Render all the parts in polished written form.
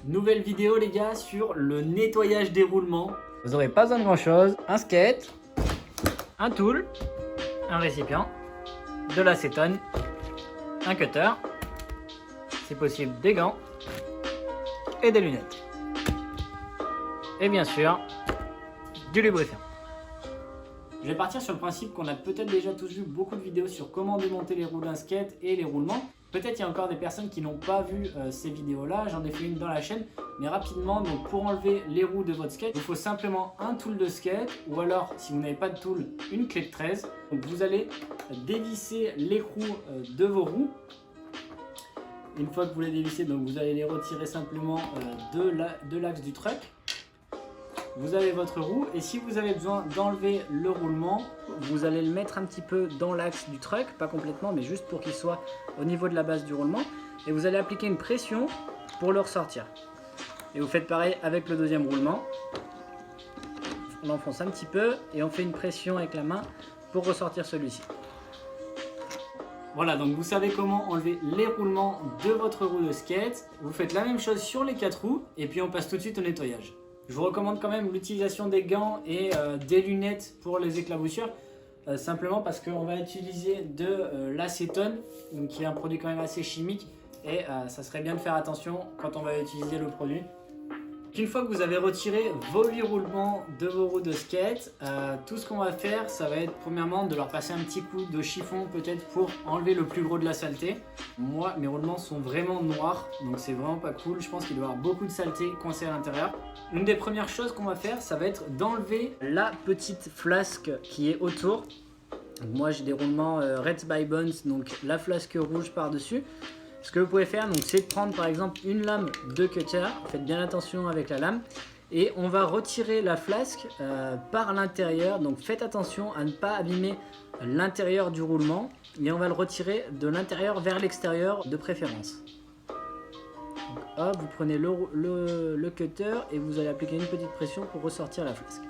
Nouvelle vidéo les gars sur le nettoyage des roulements. Vous n'aurez pas besoin de grand chose, un skate, un tool, un récipient, de l'acétone, un cutter, si possible des gants et des lunettes. Et bien sûr, du lubrifiant. Je vais partir sur le principe qu'on a peut-être déjà tous vu beaucoup de vidéos sur comment démonter les roues d'un skate et les roulements. Peut-être il y a encore des personnes qui n'ont pas vu ces vidéos-là, j'en ai fait une dans la chaîne. Mais rapidement, donc pour enlever les roues de votre skate, il faut simplement un tool de skate ou alors, si vous n'avez pas de tool, une clé de 13. Donc vous allez dévisser l'écrou de vos roues. Une fois que vous les dévissez, donc vous allez les retirer simplement de l'axe du truck. Vous avez votre roue et si vous avez besoin d'enlever le roulement, vous allez le mettre un petit peu dans l'axe du truck, pas complètement mais juste pour qu'il soit au niveau de la base du roulement et vous allez appliquer une pression pour le ressortir. Et vous faites pareil avec le deuxième roulement. On enfonce un petit peu et on fait une pression avec la main pour ressortir celui-ci. Voilà, donc vous savez comment enlever les roulements de votre roue de skate. Vous faites la même chose sur les 4 roues et puis on passe tout de suite au nettoyage. Je vous recommande quand même l'utilisation des gants et des lunettes pour les éclaboussures. Simplement parce qu'on va utiliser de l'acétone, qui est un produit quand même assez chimique. Et ça serait bien de faire attention quand on va utiliser le produit. Une fois que vous avez retiré vos 8 roulements de vos roues de skate, tout ce qu'on va faire, ça va être premièrement de leur passer un petit coup de chiffon peut-être pour enlever le plus gros de la saleté. Moi, mes roulements sont vraiment noirs, donc c'est vraiment pas cool. Je pense qu'il doit y avoir beaucoup de saleté coincée à l'intérieur. Une des premières choses qu'on va faire, ça va être d'enlever la petite flasque qui est autour. Donc moi, j'ai des roulements Reds by Bones, donc la flasque rouge par-dessus. Ce que vous pouvez faire, c'est de prendre par exemple une lame de cutter, faites bien attention avec la lame, et on va retirer la flasque par l'intérieur, donc faites attention à ne pas abîmer l'intérieur du roulement, et on va le retirer de l'intérieur vers l'extérieur de préférence. Donc, hop, vous prenez le cutter et vous allez appliquer une petite pression pour ressortir la flasque.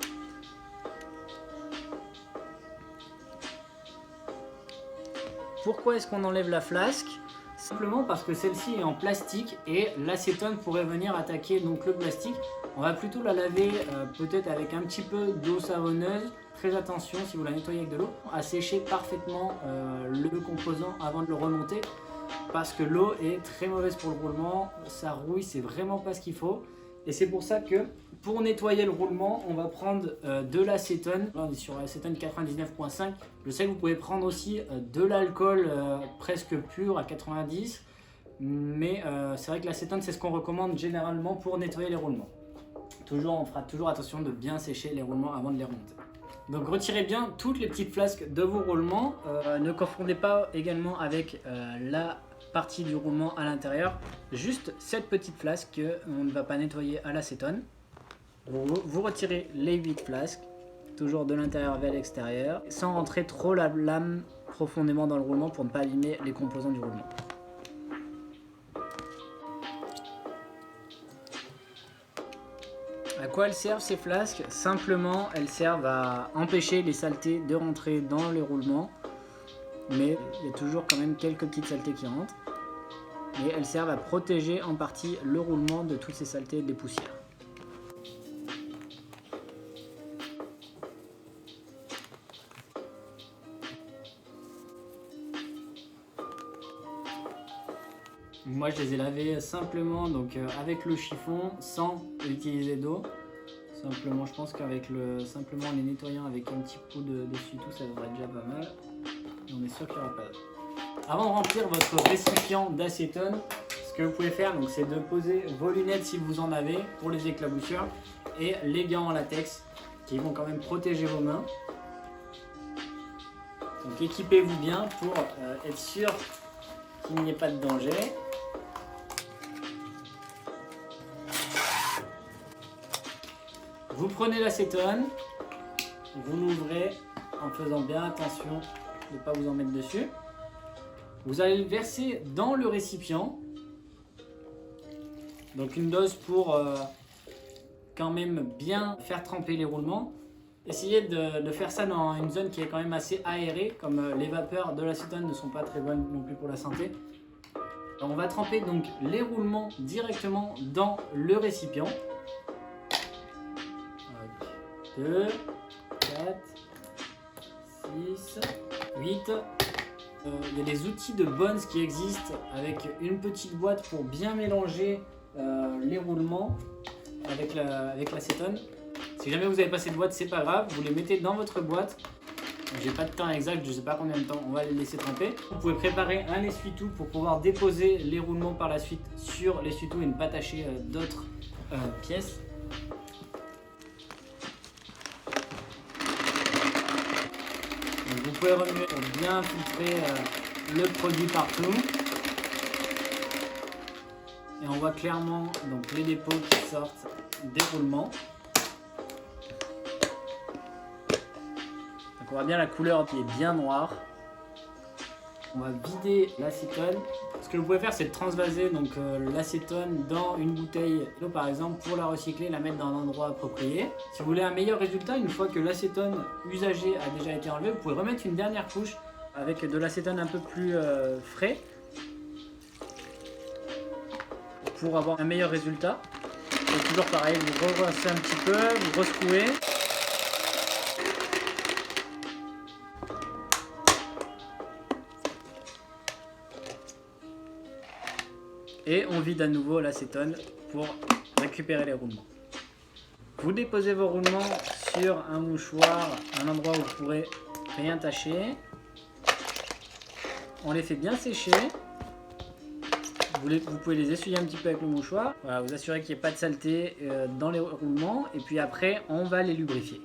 Pourquoi est-ce qu'on enlève la flasque ? Simplement parce que celle-ci est en plastique et l'acétone pourrait venir attaquer donc le plastique. On va plutôt la laver peut-être avec un petit peu d'eau savonneuse. Très attention si vous la nettoyez avec de l'eau à sécher parfaitement le composant avant de le remonter parce que l'eau est très mauvaise pour le roulement. Ça rouille, c'est vraiment pas ce qu'il faut. Et c'est pour ça que pour nettoyer le roulement, on va prendre de l'acétone. Là, on est sur l'acétone 99.5. Je sais que vous pouvez prendre aussi de l'alcool presque pur à 90. Mais c'est vrai que l'acétone, c'est ce qu'on recommande généralement pour nettoyer les roulements. On fera toujours attention de bien sécher les roulements avant de les remonter. Donc retirez bien toutes les petites flasques de vos roulements. Ne confondez pas également avec la partie du roulement à l'intérieur, juste cette petite flasque qu'on ne va pas nettoyer à l'acétone. Vous retirez les 8 flasques, toujours de l'intérieur vers l'extérieur, sans rentrer trop la lame profondément dans le roulement pour ne pas abîmer les composants du roulement. À quoi elles servent ces flasques? Simplement, elles servent à empêcher les saletés de rentrer dans les roulements. Mais il y a toujours quand même quelques petites saletés qui rentrent. Et elles servent à protéger en partie le roulement de toutes ces saletés et des poussières. Moi je les ai lavés simplement avec le chiffon sans utiliser d'eau. Simplement, je pense qu'avec simplement les nettoyant avec un petit coup dessus tout, ça devrait être déjà pas mal. Et on est sûr qu'il n'y aura pas d'eau. Avant de remplir votre récipient d'acétone, ce que vous pouvez faire, c'est de poser vos lunettes si vous en avez pour les éclaboussures et les gants en latex qui vont quand même protéger vos mains. Donc équipez-vous bien pour être sûr qu'il n'y ait pas de danger. Vous prenez l'acétone, vous l'ouvrez en faisant bien attention de ne pas vous en mettre dessus. Vous allez le verser dans le récipient. Donc une dose pour quand même bien faire tremper les roulements. Essayez de faire ça dans une zone qui est quand même assez aérée, comme les vapeurs de l'acétone ne sont pas très bonnes non plus pour la santé. Alors, on va tremper donc les roulements directement dans le récipient. 2, 4, 6, 8. Il y a des outils de Bones qui existent avec une petite boîte pour bien mélanger les roulements avec l'acétone. Si jamais vous n'avez pas cette boîte, c'est pas grave, vous les mettez dans votre boîte. J'ai pas de temps exact, je sais pas combien de temps, on va les laisser tremper. Vous pouvez préparer un essuie-tout pour pouvoir déposer les roulements par la suite sur l'essuie-tout et ne pas tâcher d'autres pièces. Donc vous pouvez remuer pour bien filtrer le produit partout. Et on voit clairement donc, les dépôts qui sortent des roulements. Donc on voit bien la couleur qui est bien noire. On va vider l'acétone. Ce que vous pouvez faire, c'est transvaser donc l'acétone dans une bouteille d'eau par exemple pour la recycler, la mettre dans un endroit approprié. Si vous voulez un meilleur résultat, une fois que l'acétone usagé a déjà été enlevé, vous pouvez remettre une dernière couche avec de l'acétone un peu plus frais pour avoir un meilleur résultat. Et toujours pareil, vous rebrassez un petit peu, vous rescouez. Et on vide à nouveau l'acétone pour récupérer les roulements. Vous déposez vos roulements sur un mouchoir, un endroit où vous pourrez rien tâcher. On les fait bien sécher. Vous pouvez les essuyer un petit peu avec le mouchoir. Voilà, vous assurez qu'il n'y ait pas de saleté dans les roulements. Et puis après, on va les lubrifier.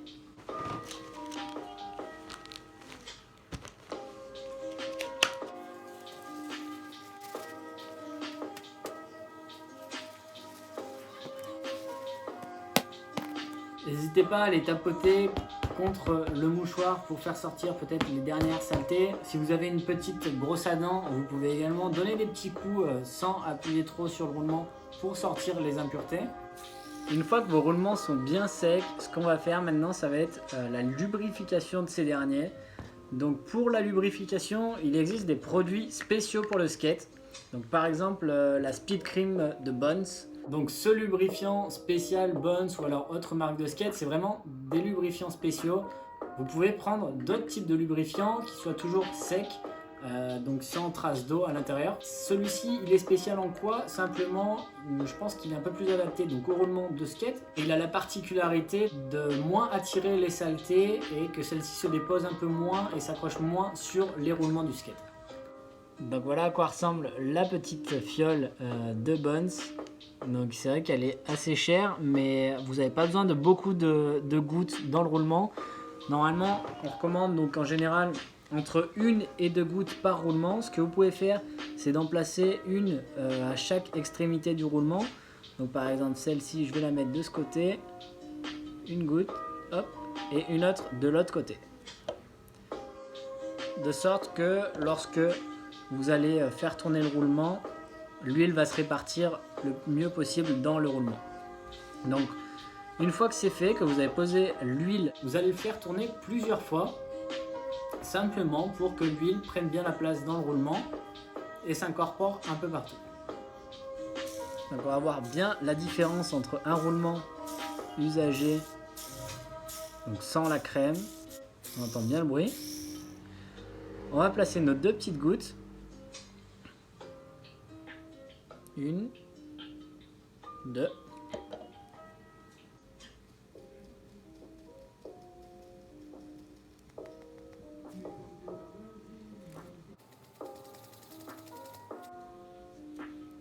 N'hésitez pas à les tapoter contre le mouchoir pour faire sortir peut-être les dernières saletés. Si vous avez une petite brosse à dents, vous pouvez également donner des petits coups sans appuyer trop sur le roulement pour sortir les impuretés. Une fois que vos roulements sont bien secs, ce qu'on va faire maintenant, ça va être la lubrification de ces derniers. Donc pour la lubrification, il existe des produits spéciaux pour le skate. Donc par exemple la Speed Cream de Bones. Donc ce lubrifiant spécial Bones ou alors autre marque de skate, c'est vraiment des lubrifiants spéciaux. Vous pouvez prendre d'autres types de lubrifiants qui soient toujours secs, donc sans trace d'eau à l'intérieur. Celui-ci, il est spécial en quoi? Simplement, je pense qu'il est un peu plus adapté donc, au roulement de skate. Et il a la particularité de moins attirer les saletés et que celles-ci se déposent un peu moins et s'accrochent moins sur les roulements du skate. Donc voilà à quoi ressemble la petite fiole de Bones. Donc c'est vrai qu'elle est assez chère, mais vous n'avez pas besoin de beaucoup de gouttes dans le roulement. Normalement, on recommande donc en général entre 1 et 2 gouttes par roulement. Ce que vous pouvez faire, c'est d'en placer une à chaque extrémité du roulement. Donc par exemple celle-ci, je vais la mettre de ce côté, une goutte, hop, et une autre de l'autre côté. De sorte que lorsque vous allez faire tourner le roulement, l'huile va se répartir le mieux possible dans le roulement. Donc, une fois que c'est fait, que vous avez posé l'huile, vous allez le faire tourner plusieurs fois, simplement pour que l'huile prenne bien la place dans le roulement et s'incorpore un peu partout. Donc, on va voir bien la différence entre un roulement usagé, donc sans la crème, on entend bien le bruit. On va placer nos 2 petites gouttes. Une, 2.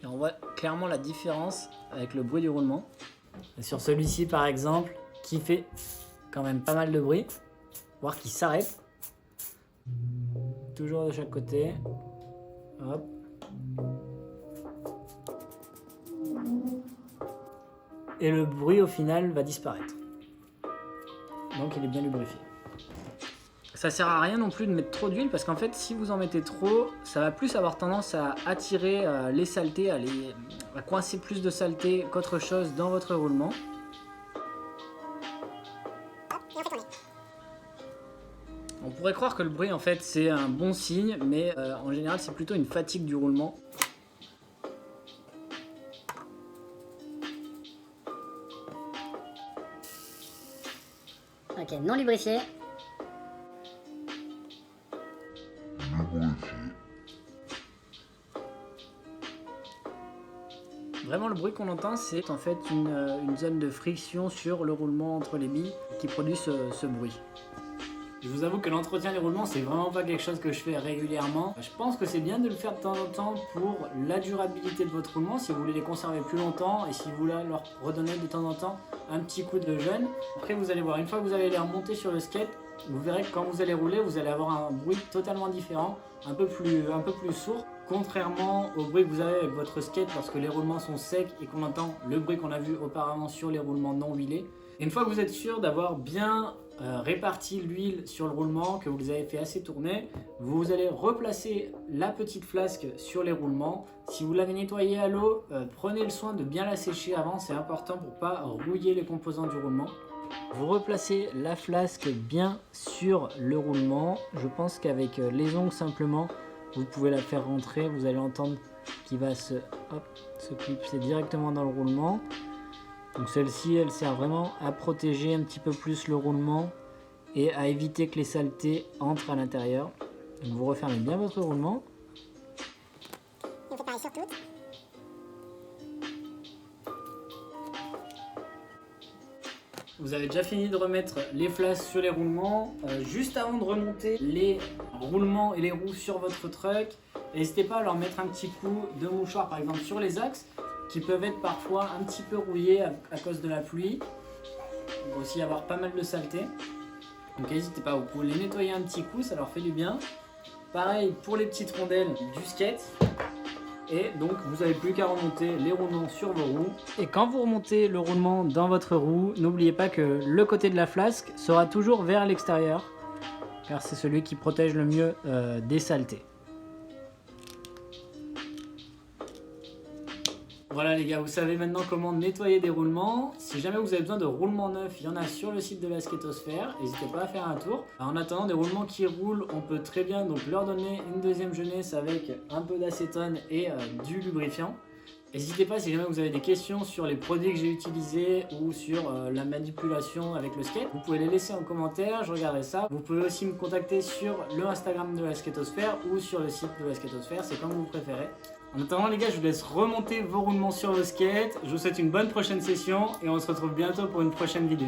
Et on voit clairement la différence avec le bruit du roulement. Et sur celui-ci par exemple, qui fait quand même pas mal de bruit, voire qui s'arrête. Toujours de chaque côté. Hop. Et le bruit au final va disparaître. Donc il est bien lubrifié. Ça sert à rien non plus de mettre trop d'huile parce qu'en fait si vous en mettez trop, ça va plus avoir tendance à attirer les saletés, à coincer plus de saleté qu'autre chose dans votre roulement. On pourrait croire que le bruit en fait c'est un bon signe, mais en général c'est plutôt une fatigue du roulement. Ok, non lubrifié. Vraiment, le bruit qu'on entend, c'est en fait une zone de friction sur le roulement entre les billes qui produit ce bruit. Je vous avoue que l'entretien des roulements, c'est vraiment pas quelque chose que je fais régulièrement. Je pense que c'est bien de le faire de temps en temps pour la durabilité de votre roulement, si vous voulez les conserver plus longtemps et si vous voulez leur redonner de temps en temps un petit coup de jeune. Après, vous allez voir, une fois que vous allez les remonter sur le skate, vous verrez que quand vous allez rouler, vous allez avoir un bruit totalement différent, un peu plus sourd. Contrairement au bruit que vous avez avec votre skate lorsque les roulements sont secs et qu'on entend le bruit qu'on a vu auparavant sur les roulements non huilés. Et une fois que vous êtes sûr d'avoir bien réparti l'huile sur le roulement, que vous les avez fait assez tourner, vous allez replacer la petite flasque sur les roulements. Si vous l'avez nettoyée à l'eau, prenez le soin de bien la sécher avant, c'est important pour ne pas rouiller les composants du roulement. Vous replacez la flasque bien sur le roulement. Je pense qu'avec les ongles simplement, vous pouvez la faire rentrer. Vous allez entendre qu'il va se clipser directement dans le roulement. Donc celle-ci, elle sert vraiment à protéger un petit peu plus le roulement et à éviter que les saletés entrent à l'intérieur. Donc vous refermez bien votre roulement. Et on fait pareil sur toutes. Vous avez déjà fini de remettre les flasques sur les roulements. Juste avant de remonter les roulements et les roues sur votre truck, n'hésitez pas à leur mettre un petit coup de mouchoir par exemple sur les axes qui peuvent être parfois un petit peu rouillés à cause de la pluie. Il va aussi y avoir pas mal de saleté. Donc n'hésitez pas, vous pouvez les nettoyer un petit coup, ça leur fait du bien. Pareil pour les petites rondelles du skate. Et donc vous n'avez plus qu'à remonter les roulements sur vos roues. Et quand vous remontez le roulement dans votre roue, n'oubliez pas que le côté de la flasque sera toujours vers l'extérieur, car c'est celui qui protège le mieux des saletés. Voilà les gars, vous savez maintenant comment nettoyer des roulements. Si jamais vous avez besoin de roulements neufs, il y en a sur le site de la Skatosphère. N'hésitez pas à faire un tour. En attendant, des roulements qui roulent, on peut très bien donc leur donner une deuxième jeunesse avec un peu d'acétone et du lubrifiant. N'hésitez pas si jamais vous avez des questions sur les produits que j'ai utilisés ou sur la manipulation avec le skate. Vous pouvez les laisser en commentaire, je regarderai ça. Vous pouvez aussi me contacter sur le Instagram de la Skatosphère ou sur le site de la Skatosphère, c'est comme vous préférez. En attendant les gars, je vous laisse remonter vos roulements sur vos skates. Je vous souhaite une bonne prochaine session et on se retrouve bientôt pour une prochaine vidéo.